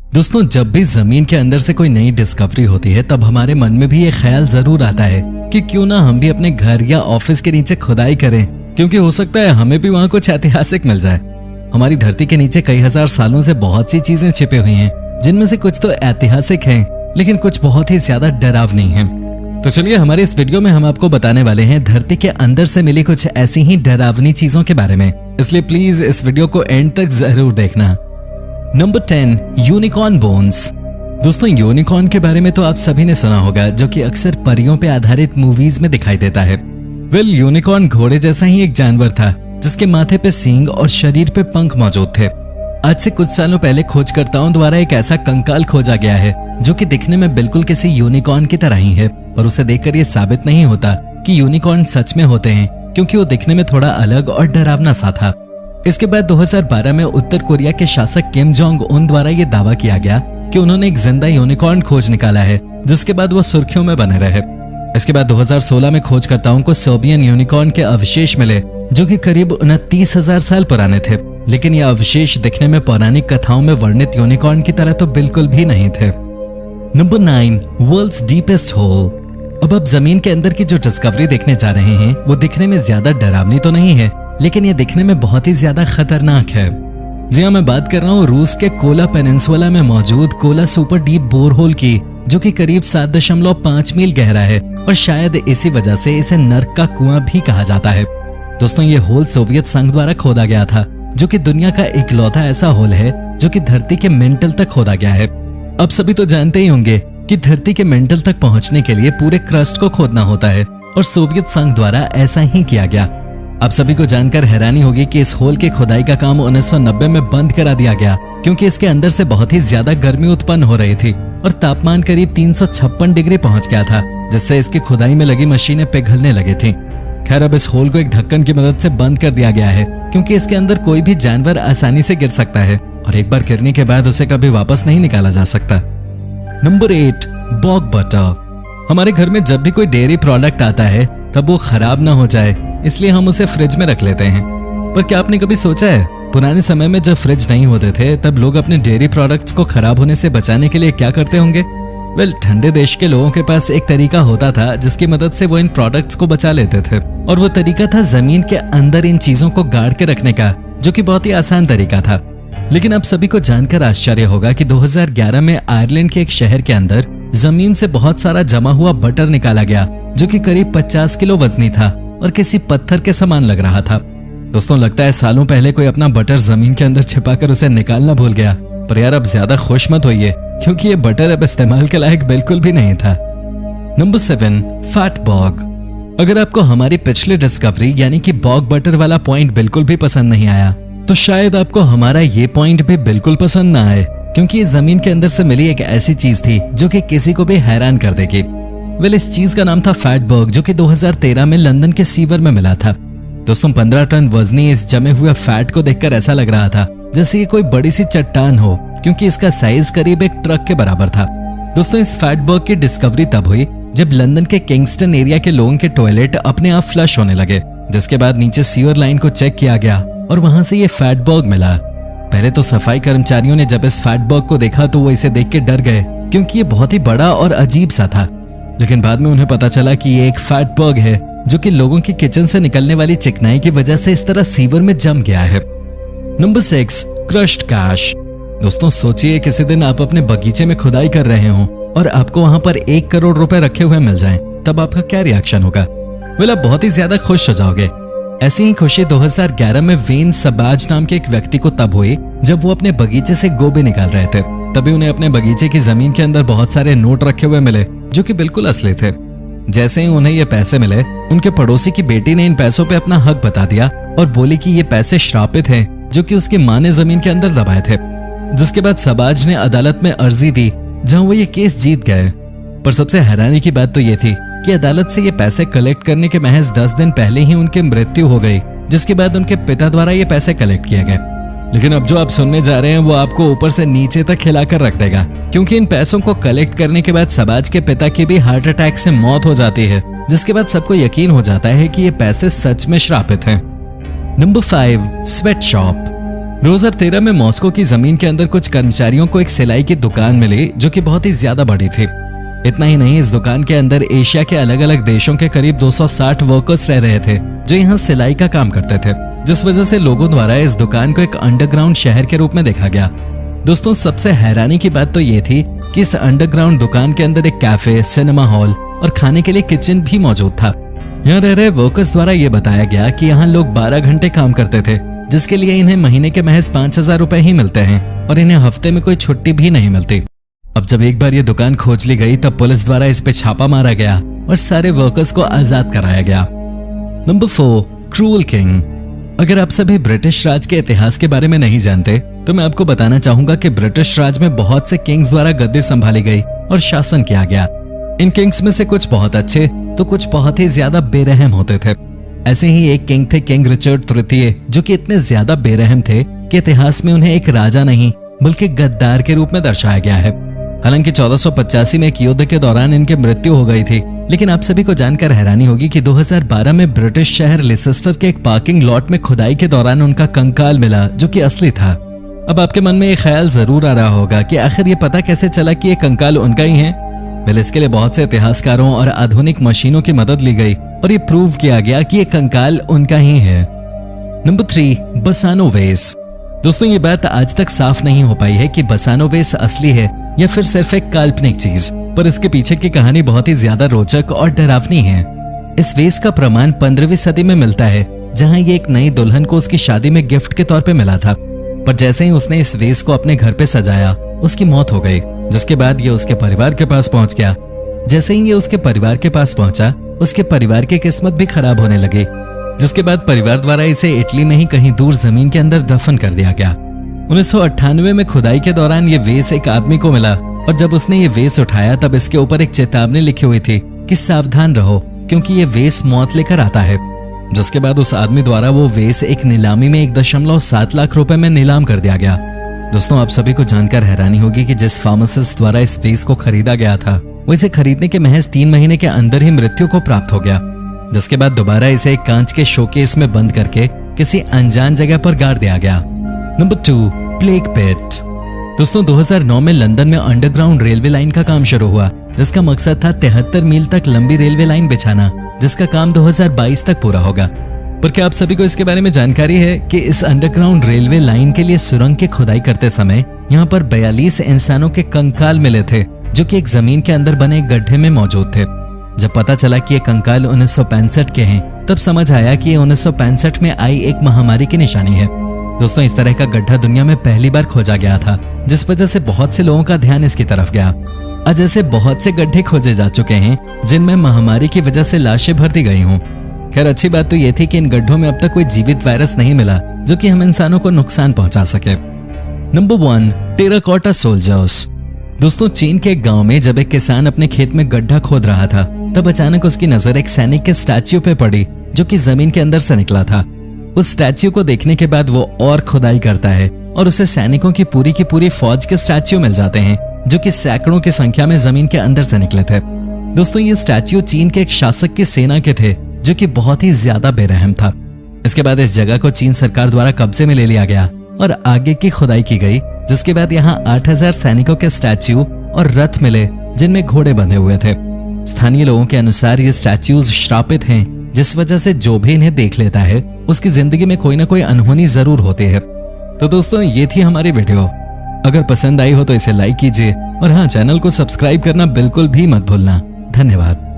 दोस्तों, जब भी जमीन के अंदर से कोई नई डिस्कवरी होती है तब हमारे मन में भी ये ख्याल जरूर आता है कि क्यों ना हम भी अपने घर या ऑफिस के नीचे खुदाई करें, क्योंकि हो सकता है हमें भी वहां कुछ ऐतिहासिक मिल जाए। हमारी धरती के नीचे कई हजार सालों से बहुत सी चीजें छिपी हुई हैं, जिनमें से कुछ तो ऐतिहासिक हैं, लेकिन कुछ बहुत ही ज्यादा डरावनी हैं। तो चलिए, हमारे इस वीडियो में हम आपको बताने वाले हैं धरती के अंदर से मिली कुछ ऐसी ही डरावनी चीजों के बारे में, इसलिए प्लीज इस वीडियो को एंड तक जरूर देखना। Number 10, unicorn bones. दोस्तों, यूनिकॉर्न के बारे में तो आप सभी ने सुना होगा, जो कि अक्सर परियों पे आधारित मूवीज में दिखाई देता है। यूनिकॉर्न घोड़े जैसा ही एक जानवर था, जिसके माथे पे सींग और शरीर पे पंख मौजूद थे। आज से कुछ सालों पहले खोजकर्ताओं द्वारा एक ऐसा कंकाल खोजा गया है जो कि दिखने में बिल्कुल किसी यूनिकॉर्न की तरह ही है, और उसे देखकर ये साबित नहीं होता कि यूनिकॉर्न सच में होते हैं, क्योंकि वो दिखने में थोड़ा अलग और डरावना सा था। इसके बाद 2012 में उत्तर कोरिया के शासक किम जोंग उन द्वारा ये दावा किया गया कि उन्होंने एक जिंदा यूनिकॉर्न खोज निकाला है, जिसके बाद वो सुर्खियों में बने रहे। इसके बाद 2016 में खोजकर्ताओं को सोवियन यूनिकॉर्न के अवशेष मिले, जो कि करीब 29,000 साल पुराने थे, लेकिन ये अवशेष दिखने में पौराणिक कथाओं में वर्णित यूनिकॉर्न की तरह तो बिल्कुल भी नहीं थे। Number 9, world's deepest hole. अब आप जमीन के अंदर की जो डिस्कवरी देखने जा रहे हैं वो दिखने में ज्यादा डरावनी तो नहीं है, लेकिन ये दिखने में बहुत ही ज्यादा खतरनाक है। जी हाँ, मैं बात कर रहा हूँ रूस के कोला पेनिनसुला में मौजूद कोला सुपर डीप बोरहोल की, जो कि करीब 7.5 मील गहरा है, और शायद इसी वजह से इसे नर्क का कुआं भी कहा जाता है। दोस्तों, ये होल सोवियत संघ द्वारा खोदा गया था, जो कि दुनिया का इकलौता ऐसा होल है जो कि धरती के मेंटल तक खोदा गया है। अब सभी तो जानते ही होंगे कि धरती के मेंटल तक पहुंचने के लिए पूरे क्रस्ट को खोदना होता है, और सोवियत संघ द्वारा ऐसा ही किया गया। आप सभी को जानकर हैरानी होगी कि इस होल के खुदाई का काम 1990 में बंद करा दिया गया, क्योंकि इसके अंदर से बहुत ही ज्यादा गर्मी उत्पन्न हो रही थी और तापमान करीब 356 डिग्री पहुंच गया था, जिससे इसकी खुदाई में लगी मशीनें पिघलने लगी थी। खैर, अब इस होल को एक ढक्कन की मदद से बंद कर दिया गया है, क्योंकि इसके अंदर कोई भी जानवर आसानी से गिर सकता है, और एक बार गिरने के बाद उसे कभी वापस नहीं निकाला जा सकता। Number 8, bog butter. हमारे घर में जब भी कोई डेयरी प्रोडक्ट आता है तब वो खराब ना हो जाए, इसलिए हम उसे फ्रिज में रख लेते हैं। पर क्या आपने कभी सोचा है, पुराने समय में जब फ्रिज नहीं होते थे तब लोग अपने डेयरी प्रोडक्ट्स को खराब होने से बचाने के लिए क्या करते होंगे? ठंडे देश के लोगों के पास एक तरीका होता था जिसकी मदद से वो इन प्रोडक्ट्स को बचा लेते थे, और वो तरीका था जमीन के अंदर इन चीजों को गाड़ के रखने का, जो कि बहुत ही आसान तरीका था। लेकिन अब सभी को जानकर आश्चर्य होगा कि 2011 में आयरलैंड के एक शहर के अंदर जमीन से बहुत सारा जमा हुआ बटर निकाला गया, जो कि करीब 50 किलो वजनी था और किसी पत्थर के समान लग रहा था। दोस्तों, लगता है सालों पहले कोई अपना बटर जमीन के अंदर छिपाकर उसे निकालना भूल गया। पर यार, अब ज्यादा खुश मत होइए, क्योंकि ये बटर अब इस्तेमाल के लायक बिल्कुल भी नहीं था। Number 7, fat bog. अगर आपको हमारी पिछली डिस्कवरी यानी कि बॉग बटर वाला पॉइंट बिल्कुल भी पसंद नहीं आया, तो शायद आपको हमारा ये पॉइंट भी बिल्कुल पसंद ना आए, क्योंकि ये जमीन के अंदर से मिली एक ऐसी चीज थी जो कि किसी को भी हैरान कर देगी। इस चीज का नाम था फैट बॉग, जो कि 2013 में लंदन के सीवर में मिला था। दोस्तों, 15 टन वजनी इस जमे हुए फैट को देखकर ऐसा लग रहा था जैसे ये कोई बड़ी सी चट्टान हो, क्योंकि इसका साइज करीब एक ट्रक के बराबर था। दोस्तों, इस फैट बॉग की डिस्कवरी तब हुई जब लंदन के किंगस्टन एरिया के लोगों के टॉयलेट अपने आप फ्लश होने लगे, जिसके बाद नीचे सीवर लाइन को चेक किया गया और वहां से ये फैट बॉग मिला। पहले तो सफाई कर्मचारियों ने जब इस फैट बॉग को देखा तो वो इसे देख के डर गए, क्योंकि ये बहुत ही बड़ा और अजीब सा था। लेकिन बाद में उन्हें पता चला कि ये एक फैट बॉग है, जो कि लोगों की किचन से निकलने वाली चिकनाई की वजह से इस तरह सीवर में जम गया है। Number 6, crushed cash. दोस्तों, सोचिए किसी दिन आप अपने बगीचे में खुदाई कर रहे हो और आपको वहां पर 1 करोड़ रुपए रखे हुए मिल जाएं, तब आपका क्या रिएक्शन होगा? आप बहुत ही ज्यादा खुश हो जाओगे। ऐसी ही खुशी 2011 में वेन सबाज नाम के एक व्यक्ति को तब हुई जब वो अपने बगीचे से गोभी निकाल रहे थे। तभी उन्हें अपने बगीचे की जमीन के अंदर बहुत सारे नोट रखे हुए मिले, जो कि बिल्कुल असली थे। जैसे ही उन्हें ये पैसे मिले, उनके पड़ोसी की बेटी ने इन पैसों पे अपना हक बता दिया और बोली कि ये पैसे श्रापित हैं, जो कि उसकी माँ ने जमीन के अंदर दबाए थे। जिसके बाद सबाज ने अदालत में अर्जी दी, जहां वो ये केस जीत गए। पर सबसे हैरानी की बात तो ये थी कि अदालत से ये पैसे कलेक्ट करने के महज 10 दिन पहले ही उनकी मृत्यु हो गई, जिसके बाद उनके पिता द्वारा ये पैसे कलेक्ट किए गए। लेकिन अब जो आप सुनने जा रहे हैं वो आपको ऊपर से नीचे तक हिलाकर रख देगा, क्योंकि इन पैसों को कलेक्ट करने के बाद सबाज के पिता की भी हार्ट अटैक से मौत हो जाती है, जिसके बाद सबको यकीन हो जाता है कि ये पैसे सच में श्रापित हैं। Number 5, sweat shop. 2013 में मॉस्को की जमीन के अंदर कुछ कर्मचारियों को एक सिलाई की दुकान मिली जो कि बहुत ही ज्यादा बड़ी थी। इतना ही नहीं, इस दुकान के अंदर एशिया के अलग अलग देशों के करीब 260 वर्कर्स रह रहे थे जो यहाँ सिलाई का काम करते थे, जिस वजह से लोगों द्वारा इस दुकान को एक अंडरग्राउंड शहर के रूप में देखा गया। दोस्तों, सबसे हैरानी की बात तो ये थी कि इस अंडरग्राउंड दुकान के अंदर एक कैफे, सिनेमा हॉल और खाने के लिए किचन भी मौजूद था। यहाँ रह रहे वर्कर्स द्वारा ये बताया गया कि यहाँ लोग 12 घंटे काम करते थे, जिसके लिए इन्हें महीने के महज 5,000 रुपए ही मिलते हैं और इन्हें हफ्ते में कोई छुट्टी भी नहीं मिलती। अब जब एक बार ये दुकान खोज ली गई तब पुलिस द्वारा इस पे छापा मारा गया और सारे वर्कर्स को आजाद कराया गया। Number 4, cruel king. अगर आप सभी ब्रिटिश राज के इतिहास के बारे में नहीं जानते तो मैं आपको बताना चाहूंगा कि ब्रिटिश राज में बहुत से किंग्स द्वारा गद्दी संभाली गई और शासन किया गया। इन किंग्स में से कुछ बहुत अच्छे तो कुछ बहुत ही ज्यादा बेरहम होते थे। ऐसे ही एक किंग थे, किंग रिचर्ड तृतीय, जो कि इतने ज्यादा बेरहम थे कि इतिहास में उन्हें एक राजा नहीं बल्कि गद्दार के रूप में दर्शाया गया है। हालांकि 1485 में एक युद्ध के दौरान इनकी मृत्यु हो गई थी, लेकिन आप सभी को जानकर हैरानी होगी कि 2012 में ब्रिटिश शहर लिसेस्टर के एक पार्किंग लॉट में खुदाई के दौरान उनका कंकाल मिला जो कि असली था। अब आपके मन में ये ख्याल जरूर आ रहा होगा कि आखिर ये पता कैसे चला कि ये कंकाल उनका ही है। वेल, इसके लिए बहुत से इतिहासकारों और आधुनिक मशीनों की मदद ली गई और ये प्रूव किया गया कि ये कंकाल उनका ही है। नंबर 3, बसानोवेस। दोस्तों, ये बात आज तक साफ नहीं हो पाई है कि बसानोवेस असली है या फिर सिर्फ एक काल्पनिक चीज, पर इसके पीछे की कहानी बहुत ही ज्यादा रोचक और डरावनी है। इस वेस का प्रमाण 15वीं सदी में मिलता है, जहां ये एक नई दुल्हन को उसकी शादी में गिफ्ट के तौर पे मिला था, पर जैसे ही उसने इस वेस को अपने घर पे सजाया उसकी मौत हो गई, जिसके बाद ये उसके परिवार के पास पहुंच गया। जैसे ही ये उसके परिवार के पास पहुंचा, उसके परिवार की किस्मत भी खराब होने लगी, जिसके बाद परिवार द्वारा इसे इटली में ही कहीं दूर जमीन के अंदर दफन कर दिया गया। 1998 में खुदाई के दौरान ये वेस एक आदमी को मिला और जब उसने ये वेस उठाया तब इसके ऊपर एक चेतावनी लिखी हुई थी कि सावधान रहो क्योंकि ये वेस मौत लेकर आता है। जिसके बाद उस आदमी द्वारा वो वेस एक नीलामी में 1.7 लाख रुपए में नीलाम कर दिया गया। दोस्तों, आप सभी को जानकर हैरानी होगी कि जिस फार्मासिस्ट द्वारा इस वेस को खरीदा गया था वो इसे खरीदने के महज 3 महीने के अंदर ही मृत्यु को प्राप्त हो गया, जिसके बाद दोबारा इसे एक कांच के शोकेस में बंद करके किसी अनजान जगह पर गाड़ दिया गया। नंबर 2, प्लेग पिट। दोस्तों, 2009 में लंदन में अंडरग्राउंड रेलवे लाइन का काम शुरू हुआ, जिसका मकसद था 73 मील तक लंबी रेलवे लाइन बिछाना, जिसका काम 2022 तक पूरा होगा। पर क्या आप सभी को इसके बारे में जानकारी है कि इस अंडरग्राउंड रेलवे लाइन के लिए सुरंग की खुदाई करते समय यहाँ पर 42 इंसानों के कंकाल मिले थे जो कि एक जमीन के अंदर बने गड्ढे में मौजूद थे। जब पता चला कि ये कंकाल 1965 के हैं, तब समझ आया कि ये 1965 में आई एक महामारी की निशानी है। दोस्तों, इस तरह का गड्ढा दुनिया में पहली बार खोजा गया था, जिस वजह से बहुत से लोगों का ध्यान इसकी तरफ गया। आज ऐसे बहुत से गड्ढे खोजे जा चुके हैं जिनमें महामारी की वजह से लाशें भर दी गई हों। खैर, अच्छी बात तो ये थी कि इन गड्ढों में अब तक कोई जीवित वायरस नहीं मिला जो कि हम इंसानों को नुकसान पहुंचा सके। Number 1, terracotta soldiers. दोस्तों, चीन के एक गांव में जब एक किसान अपने खेत में गड्ढा खोद रहा था, तब अचानक उसकी नजर एक सैनिक के स्टैच्यू पे पड़ी जो कि जमीन के अंदर से निकला था। उस स्टैच्यू को देखने के बाद वो और खुदाई करता है और उसे सैनिकों की पूरी फौज के स्टैच्यू मिल जाते हैं जो कि सैकड़ों की संख्या में जमीन के अंदर से निकले थे। दोस्तों, ये स्टैच्यू चीन के एक शासक की सेना के थे जो कि बहुत ही ज्यादा बेरहम था। इसके बाद इस जगह को चीन सरकार द्वारा कब्जे में ले लिया गया और आगे की खुदाई की गई, जिसके बाद यहाँ 8000 सैनिकों के स्टैच्यू और रथ मिले जिनमें घोड़े बंधे हुए थे। स्थानीय लोगों के अनुसार ये स्टैच्यूज श्रापित हैं, जिस वजह से जो भी इन्हें देख लेता है उसकी जिंदगी में कोई ना कोई अनहोनी जरूर होती है। तो दोस्तों, ये थी हमारी वीडियो। अगर पसंद आई हो तो इसे लाइक कीजिए और हाँ, चैनल को सब्सक्राइब करना बिल्कुल भी मत भूलना। धन्यवाद।